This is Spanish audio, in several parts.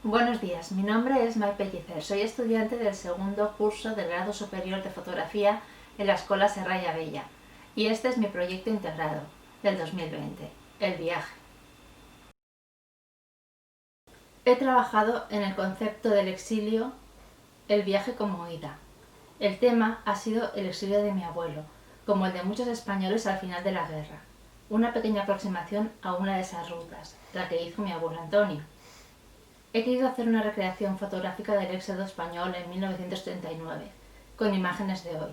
Buenos días, mi nombre es Mai Pellicer, soy estudiante del segundo curso del grado superior de fotografía en la Escuela Serralla Bella y este es mi proyecto integrado del 2020, el viaje. He trabajado en el concepto del exilio, el viaje como huida. El tema ha sido el exilio de mi abuelo, como el de muchos españoles al final de la guerra. Una pequeña aproximación a una de esas rutas, la que hizo mi abuelo Antonio. He querido hacer una recreación fotográfica del éxodo español en 1939, con imágenes de hoy.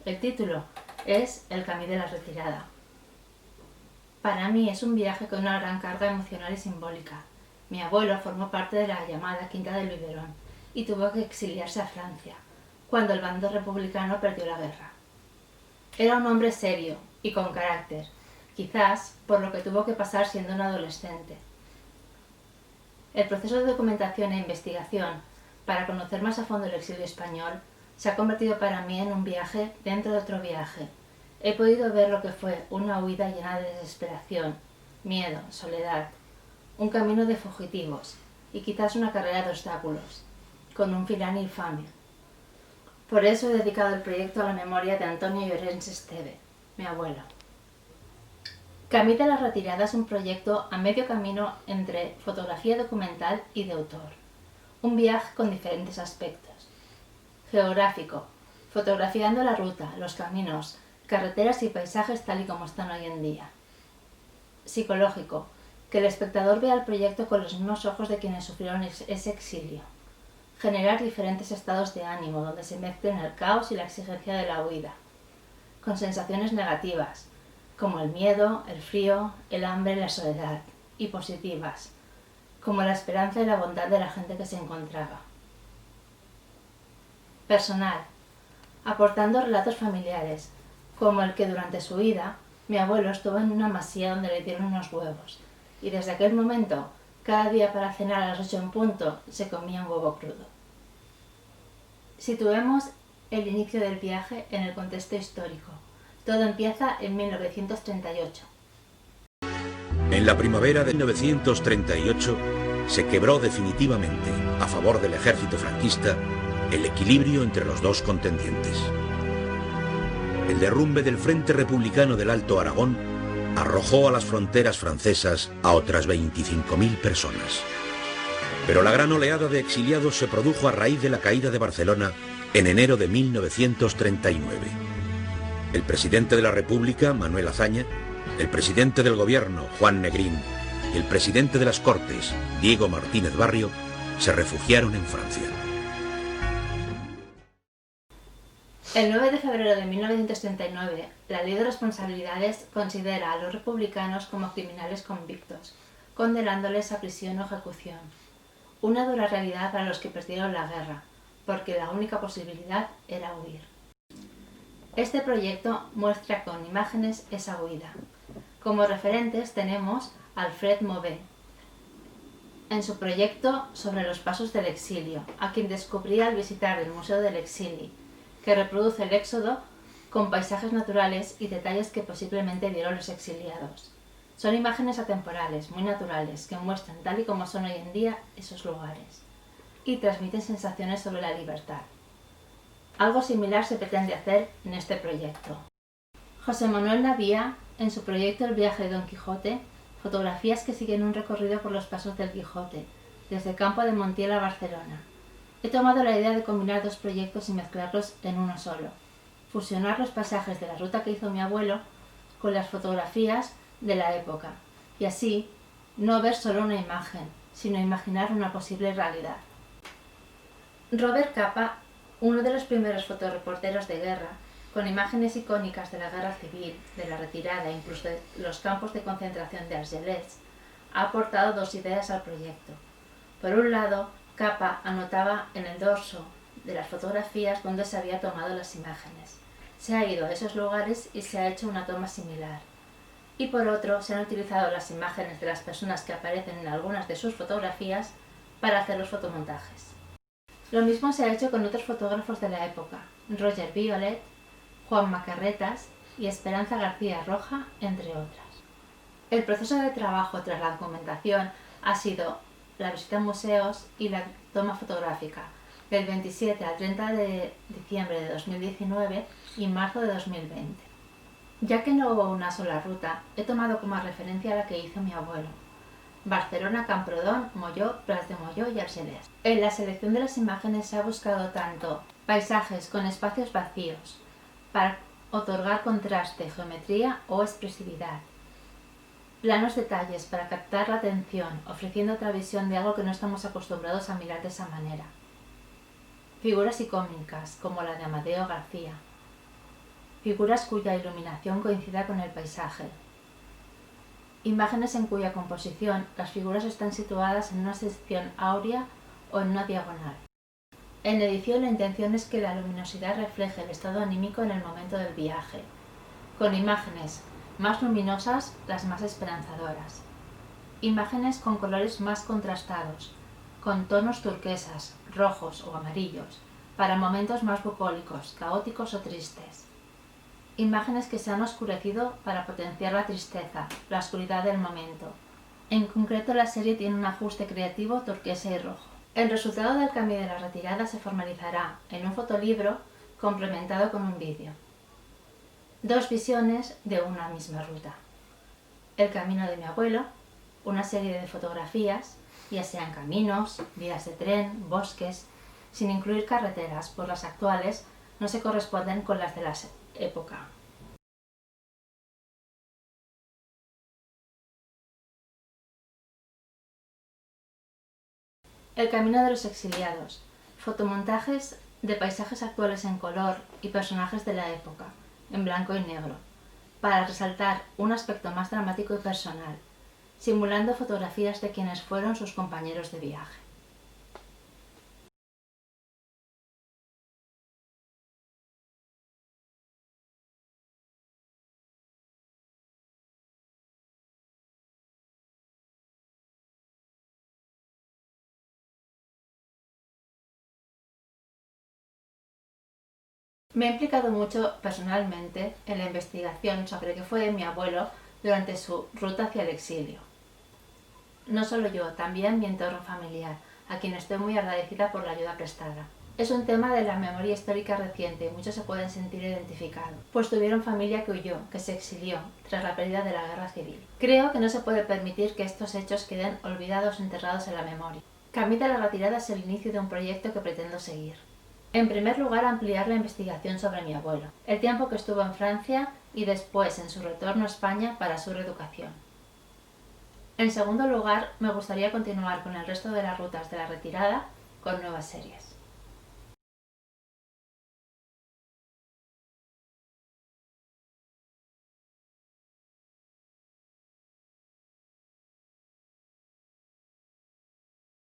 El título es El camí de la retirada. Para mí es un viaje con una gran carga emocional y simbólica. Mi abuelo formó parte de la llamada Quinta del Biberón y tuvo que exiliarse a Francia, cuando el bando republicano perdió la guerra. Era un hombre serio y con carácter, quizás por lo que tuvo que pasar siendo un adolescente. El proceso de documentación e investigación para conocer más a fondo el exilio español se ha convertido para mí en un viaje dentro de otro viaje. He podido ver lo que fue una huida llena de desesperación, miedo, soledad, un camino de fugitivos y quizás una carrera de obstáculos, con un final infame. Por eso he dedicado el proyecto a la memoria de Antonio Llorens Esteve, mi abuelo. Camí de la retirada es un proyecto a medio camino entre fotografía documental y de autor. Un viaje con diferentes aspectos. Geográfico, fotografiando la ruta, los caminos, carreteras y paisajes tal y como están hoy en día. Psicológico, que el espectador vea el proyecto con los mismos ojos de quienes sufrieron ese exilio. Generar diferentes estados de ánimo donde se mezclen el caos y la exigencia de la huida. Con sensaciones negativas, como el miedo, el frío, el hambre y la soledad, y positivas, como la esperanza y la bondad de la gente que se encontraba. Personal, aportando relatos familiares, como el que durante su vida mi abuelo estuvo en una masía donde le dieron unos huevos, y desde aquel momento, cada día para cenar a las 8 en punto, se comía un huevo crudo. Situemos el inicio del viaje en el contexto histórico. Todo empieza en 1938. En la primavera de 1938 se quebró definitivamente, a favor del ejército franquista, el equilibrio entre los dos contendientes. El derrumbe del Frente Republicano del Alto Aragón arrojó a las fronteras francesas a otras 25.000 personas. Pero la gran oleada de exiliados se produjo a raíz de la caída de Barcelona en enero de 1939. El presidente de la República, Manuel Azaña, el presidente del gobierno, Juan Negrín, y el presidente de las Cortes, Diego Martínez Barrio, se refugiaron en Francia. El 9 de febrero de 1939, la Ley de Responsabilidades considera a los republicanos como criminales convictos, condenándoles a prisión o ejecución. Una dura realidad para los que perdieron la guerra, porque la única posibilidad era huir. Este proyecto muestra con imágenes esa huida. Como referentes tenemos a Alfred Mauvais, en su proyecto sobre los pasos del exilio, a quien descubrí al visitar el Museo del Exili, que reproduce el éxodo con paisajes naturales y detalles que posiblemente vieron los exiliados. Son imágenes atemporales, muy naturales, que muestran tal y como son hoy en día esos lugares, y transmiten sensaciones sobre la libertad. Algo similar se pretende hacer en este proyecto. José Manuel Navía, en su proyecto El viaje de Don Quijote, fotografías que siguen un recorrido por los pasos del Quijote, desde Campo de Montiel a Barcelona. He tomado la idea de combinar dos proyectos y mezclarlos en uno solo. Fusionar los pasajes de la ruta que hizo mi abuelo con las fotografías de la época, y así no ver solo una imagen, sino imaginar una posible realidad. Robert Capa, uno de los primeros fotoreporteros de guerra, con imágenes icónicas de la guerra civil, de la retirada e incluso de los campos de concentración de Argelès, ha aportado dos ideas al proyecto. Por un lado, Capa anotaba en el dorso de las fotografías donde se había tomado las imágenes. Se ha ido a esos lugares y se ha hecho una toma similar. Y por otro, se han utilizado las imágenes de las personas que aparecen en algunas de sus fotografías para hacer los fotomontajes. Lo mismo se ha hecho con otros fotógrafos de la época, Roger Violet, Juan Macarretas y Esperanza García Roja, entre otras. El proceso de trabajo tras la documentación ha sido la visita a museos y la toma fotográfica, del 27 al 30 de diciembre de 2019 y marzo de 2020. Ya que no hubo una sola ruta, he tomado como referencia la que hizo mi abuelo: Barcelona, Camprodon, Molló, Pras de Molló y Argelès. En la selección de las imágenes se ha buscado tanto paisajes con espacios vacíos, para otorgar contraste, geometría o expresividad, planos detalles para captar la atención, ofreciendo otra visión de algo que no estamos acostumbrados a mirar de esa manera, figuras icónicas como la de Amadeo García, figuras cuya iluminación coincida con el paisaje, imágenes en cuya composición las figuras están situadas en una sección áurea o en una diagonal. En edición, la intención es que la luminosidad refleje el estado anímico en el momento del viaje, con imágenes más luminosas, las más esperanzadoras, imágenes con colores más contrastados, con tonos turquesas, rojos o amarillos, para momentos más bucólicos, caóticos o tristes, imágenes que se han oscurecido para potenciar la tristeza, la oscuridad del momento. En concreto, la serie tiene un ajuste creativo turquesa y rojo. El resultado del cambio de la retirada se formalizará en un fotolibro complementado con un vídeo. Dos visiones de una misma ruta. El camino de mi abuelo, una serie de fotografías, ya sean caminos, vías de tren, bosques, sin incluir carreteras, pues las actuales no se corresponden con las de la época. El camino de los exiliados. Fotomontajes de paisajes actuales en color y personajes de la época, en blanco y negro, para resaltar un aspecto más dramático y personal, simulando fotografías de quienes fueron sus compañeros de viaje. Me he implicado mucho personalmente en la investigación sobre qué fue de mi abuelo durante su ruta hacia el exilio. No solo yo, también mi entorno familiar, a quien estoy muy agradecida por la ayuda prestada. Es un tema de la memoria histórica reciente y muchos se pueden sentir identificados, pues tuvieron familia que huyó, que se exilió, tras la pérdida de la guerra civil. Creo que no se puede permitir que estos hechos queden olvidados o enterrados en la memoria. Camino de la retirada es el inicio de un proyecto que pretendo seguir. En primer lugar, ampliar la investigación sobre mi abuelo, el tiempo que estuvo en Francia y después en su retorno a España para su reeducación. En segundo lugar, me gustaría continuar con el resto de las rutas de la retirada con nuevas series.